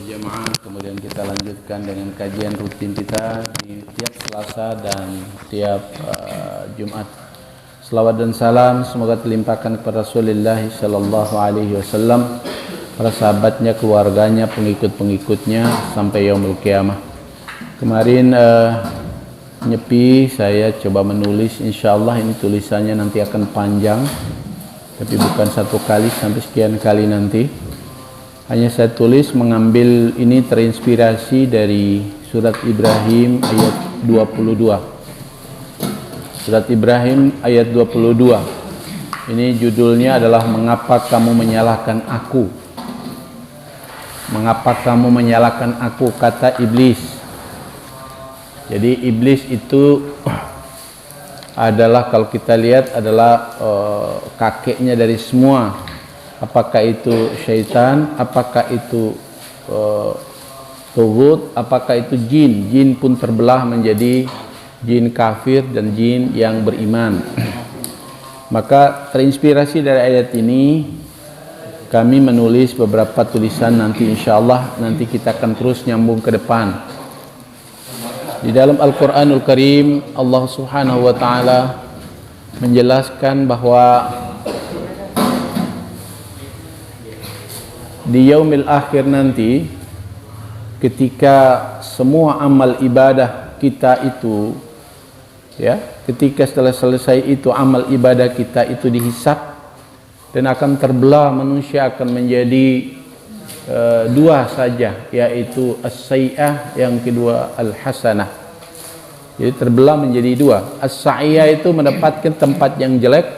berjamaah, kemudian kita lanjutkan dengan kajian rutin kita di tiap Selasa dan tiap Jumat. Selawat dan salam semoga terlimpahkan kepada Rasulullah sallallahu alaihi wasallam, para sahabatnya, keluarganya, pengikut-pengikutnya sampai yaumul qiyamah. Kemarin nyepi saya coba menulis, insyaallah ini tulisannya nanti akan panjang, tapi bukan satu kali sampai sekian kali nanti. Hanya saya tulis mengambil ini terinspirasi dari surat Ibrahim ayat 22. Surat Ibrahim ayat 22. Ini judulnya adalah mengapa kamu menyalahkan aku? Mengapa kamu menyalahkan aku, kata iblis. Jadi iblis itu adalah, kalau kita lihat, adalah kakeknya dari semua. Apakah itu syaitan, apakah itu tughut, apakah itu jin. Jin pun terbelah menjadi jin kafir dan jin yang beriman. Maka terinspirasi dari ayat ini kami menulis beberapa tulisan, nanti insyaallah nanti kita akan terus nyambung ke depan. Di dalam Al-Quranul Karim Allah Subhanahu wa ta'ala menjelaskan bahwa di yaumil akhir nanti, ketika semua amal ibadah kita itu, ya, ketika setelah selesai itu amal ibadah kita itu dihisab dan akan terbelah, manusia akan menjadi dua saja, yaitu as-sayyi'ah, yang kedua al-hasanah. Jadi terbelah menjadi dua. As-sayyi'ah itu mendapatkan tempat yang jelek,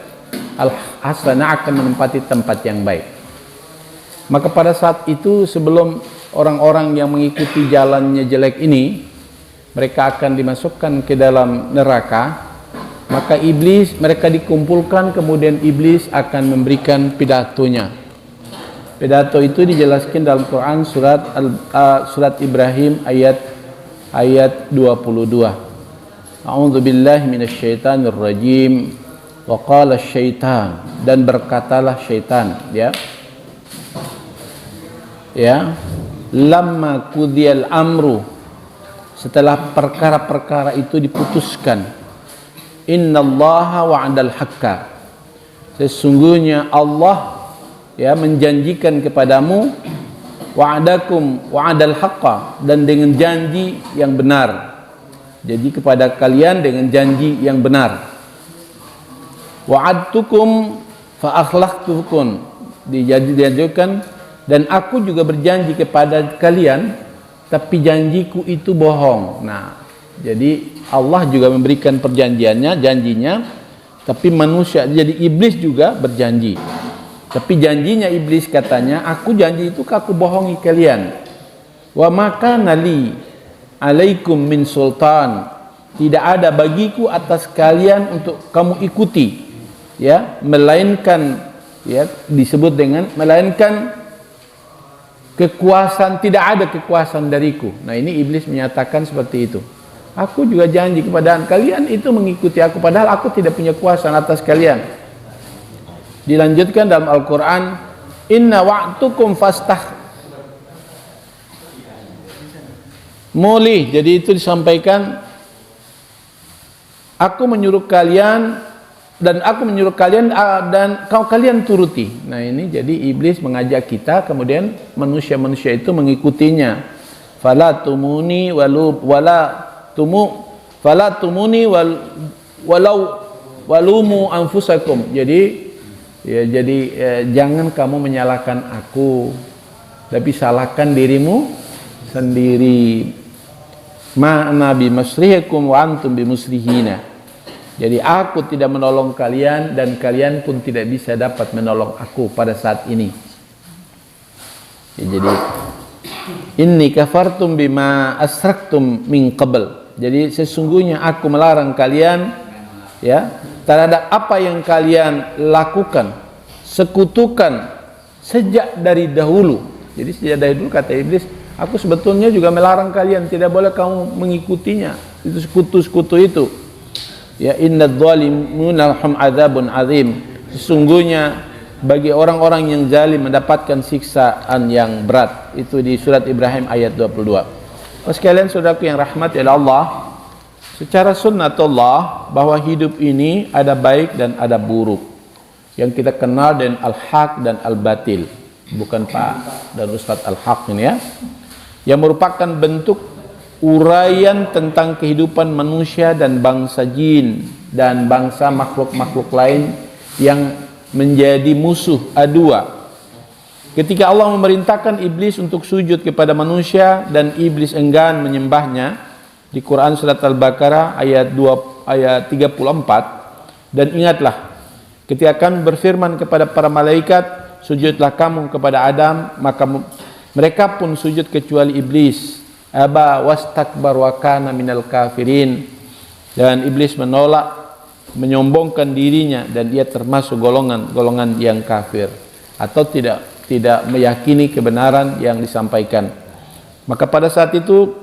al-hasanah akan menempati tempat yang baik. Maka pada saat itu, sebelum orang-orang yang mengikuti jalannya jelek ini, mereka akan dimasukkan ke dalam neraka, maka iblis, mereka dikumpulkan, kemudian iblis akan memberikan pidatonya. Pidato itu dijelaskan dalam Quran surat Ibrahim ayat 22. A'udzu billahi minasyaitonir rajim. Wa qala syaitan, dan berkatalah syaitan, ya, lamma qudiyal amru, setelah perkara-perkara itu diputuskan, innallaha wa'adal haqqa, sesungguhnya Allah, ya, menjanjikan kepadamu, wa'adakum wa'adal haqqa, dan dengan janji yang benar. Jadi kepada kalian dengan janji yang benar. Wa'adtukum fa akhlaqtukum, dijanjikan, dan aku juga berjanji kepada kalian, tapi janjiku itu bohong. Nah, jadi Allah juga memberikan perjanjiannya, janjinya, tapi manusia, jadi iblis juga berjanji. Tapi janjinya iblis, katanya, aku janji itu aku bohongi kalian. Wa maka nali alaikum min sultan, tidak ada bagiku atas kalian untuk kamu ikuti, ya, melainkan, ya, disebut dengan melainkan kekuasaan, tidak ada kekuasaan dariku. Nah, ini iblis menyatakan seperti itu. Aku juga janji kepada kalian itu mengikuti aku, padahal aku tidak punya kuasa atas kalian. Dilanjutkan dalam Al-Quran, inna wa'tukum fastah mulih. Jadi itu disampaikan, aku menyuruh kalian, dan aku menyuruh kalian, dan kalian turuti. Nah, ini jadi iblis mengajak kita, kemudian manusia-manusia itu mengikutinya. Fala tumuni walumu anfusakum. Jadi, ya, jangan kamu menyalahkan aku, tapi salahkan dirimu sendiri. Ma'ana bimusrihikum wa antum bimusrihina. Jadi aku tidak menolong kalian, dan kalian pun tidak bisa dapat menolong aku pada saat ini. Ya, jadi inni kafartum bima asraktum min qabl. Jadi sesungguhnya aku melarang kalian, ya, terhadap apa yang kalian lakukan, sekutukan sejak dari dahulu. Jadi sejak dari dulu, kata iblis, aku sebetulnya juga melarang kalian, tidak boleh kamu mengikutinya, itu sekutu-sekutu itu. Ya, innadh dhalimuna lahum adzabun azim, sesungguhnya bagi orang-orang yang zalim mendapatkan siksaan yang berat. Itu di surat Ibrahim ayat 22. Sekalian saudaraku yang rahmati oleh Allah, secara sunnatullah bahwa hidup ini ada baik dan ada buruk. Yang kita kenal dengan al-haq dan al-batil. Bukan Pak dan Ustadz al-haq ini ya. Yang merupakan bentuk uraian tentang kehidupan manusia dan bangsa jin dan bangsa makhluk-makhluk lain yang menjadi musuh adua. Ketika Allah memerintahkan iblis untuk sujud kepada manusia dan iblis enggan menyembahnya di Quran surat Al-Baqarah ayat 34, dan ingatlah ketika kami berfirman kepada para malaikat, sujudlah kamu kepada Adam, maka mereka pun sujud kecuali iblis. Aba wastakbar wa kana minal kafirin, dan iblis menolak, menyombongkan dirinya, dan dia termasuk golongan yang kafir atau tidak meyakini kebenaran yang disampaikan. Maka pada saat itu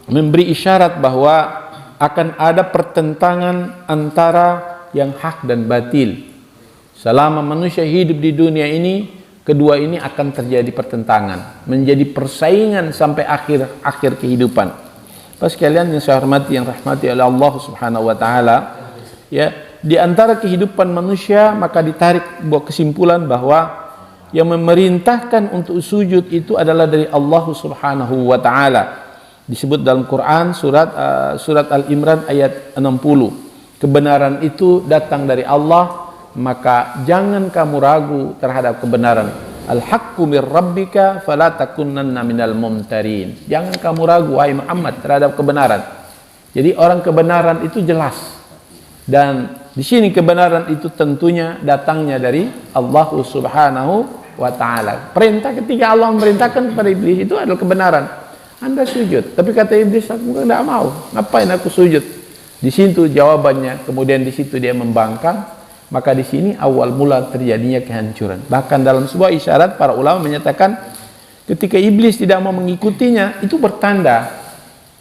memberi isyarat bahwa akan ada pertentangan antara yang hak dan batil. Selama manusia hidup di dunia ini, kedua ini akan terjadi pertentangan, menjadi persaingan sampai akhir kehidupan. Pas sekalian yang saya hormati, yang rahmati oleh Allah Subhanahu wa taala, ya, di antara kehidupan manusia maka ditarik sebuah kesimpulan bahwa yang memerintahkan untuk sujud itu adalah dari Allah Subhanahu wa taala. Disebut dalam Quran surat Al-Imran ayat 60. Kebenaran itu datang dari Allah, maka jangan kamu ragu terhadap kebenaran. Al-haqqu mir rabbika fala takunanna minal mumtarin. Jangan kamu ragu wahai Muhammad terhadap kebenaran. Jadi orang kebenaran itu jelas. Dan di sini kebenaran itu tentunya datangnya dari Allah Subhanahu wa taala. Perintah ketika Allah memerintahkan kepada iblis itu adalah kebenaran. Anda sujud, tapi kata iblis, aku tidak mau. Ngapain aku sujud? Di situ jawabannya, kemudian di situ dia membangkang. Maka di sini awal mula terjadinya kehancuran. Bahkan dalam sebuah isyarat para ulama menyatakan ketika iblis tidak mau mengikutinya, itu bertanda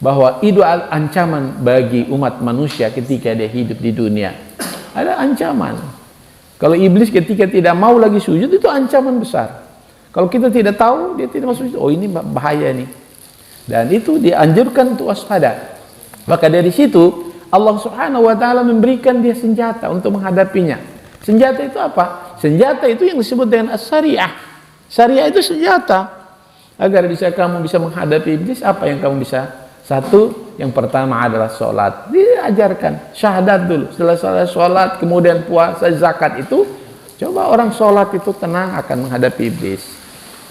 bahwa itu ancaman bagi umat manusia ketika dia hidup di dunia. Ada ancaman. Kalau iblis ketika tidak mau lagi sujud, itu ancaman besar. Kalau kita tidak tahu, dia tidak mau sujud, oh ini bahaya nih. Dan itu dianjurkan untuk waspada. Maka dari situ Allah Subhanahu wa taala memberikan dia senjata untuk menghadapinya. Senjata itu apa? Senjata itu yang disebut dengan as-syariah. Syariah itu senjata. Agar kamu bisa menghadapi iblis, apa yang kamu bisa? Satu, yang pertama adalah sholat. Diajarkan syahadat dulu. Setelah sholat, kemudian puasa, zakat itu, coba orang sholat itu tenang akan menghadapi iblis.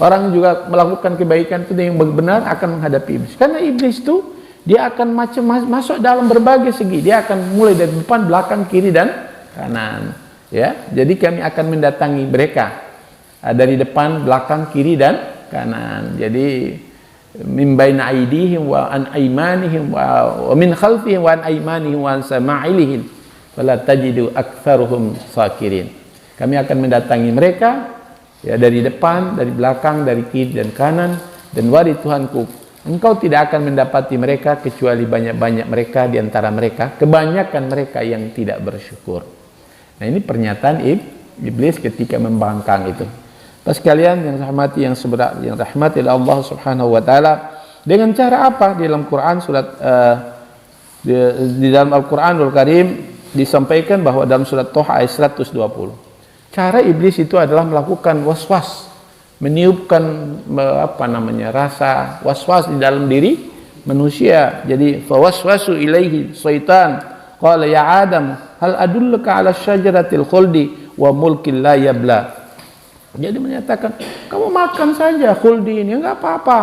Orang juga melakukan kebaikan itu yang benar akan menghadapi iblis. Karena iblis itu dia akan masuk dalam berbagai segi. Dia akan mulai dari depan, belakang, kiri dan kanan. Ya, jadi kami akan mendatangi mereka dari depan, belakang, kiri dan kanan. Jadi min baina aydihim wa an aymanihim wa min khalfihim wa an aymanihim wa an sama'ilihim fala tajidu aktsaruhum sakirin. Kami akan mendatangi mereka ya, dari depan, dari belakang, dari kiri dan kanan, dan wahai Tuhanku, Engkau tidak akan mendapati mereka kecuali banyak-banyak mereka di antara mereka, kebanyakan mereka yang tidak bersyukur. Nah, ini pernyataan iblis ketika membangkang itu. Pas kalian yang rahmati, yang rahmati Allah Subhanahu wa taala, dengan cara apa? Di dalam Quran di dalam Al-Qur'anul Karim disampaikan bahwa dalam surat Thaha ayat 120. Cara iblis itu adalah melakukan waswas, meniupkan rasa waswas di dalam diri manusia. Jadi fawaswasu ilaihi syaitan qala ya Adam hal adulluka ala syajaratil khuldi wa mulkin la yabla. Jadi menyatakan kamu makan saja khuldi ini, enggak apa-apa.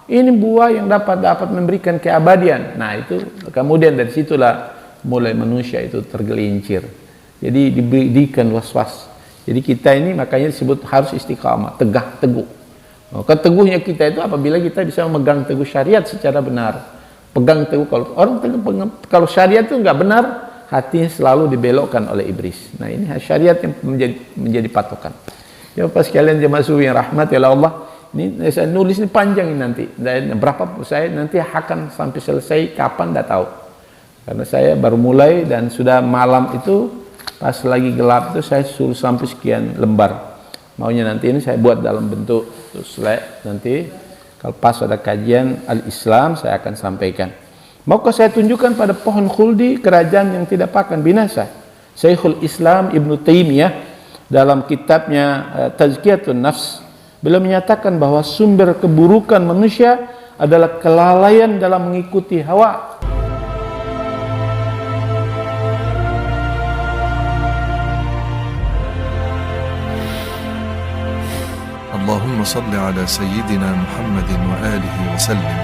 Ini buah yang dapat memberikan keabadian. Nah, itu kemudian dari situlah mulai manusia itu tergelincir. Jadi diberikan waswas. Jadi kita ini makanya disebut harus istiqamah, teguh. Keteguhnya kita itu apabila kita bisa memegang teguh syariat secara benar. Pegang teguh, kalau syariat itu enggak benar, hatinya selalu dibelokkan oleh iblis. Nah, ini syariat yang menjadi patokan. Ya, pas kalian jemaah suwi yang rahmat ya Allah, ini saya nulis ini panjang ini nanti. Dan berapa saya nanti akan sampai selesai kapan enggak tahu. Karena saya baru mulai dan sudah malam itu pas lagi gelap itu saya suruh sampai sekian lembar. Maunya nanti ini saya buat dalam bentuk slide, nanti kalau pas ada kajian al-Islam saya akan sampaikan. Maukah saya tunjukkan pada pohon khuldi, kerajaan yang tidak akan binasa? Syekhul Islam Ibn Taimiyah dalam kitabnya Tazkiyatun Nafs, beliau menyatakan bahwa sumber keburukan manusia adalah kelalaian dalam mengikuti hawa. اللهم صل على سيدنا محمد وآله وسلم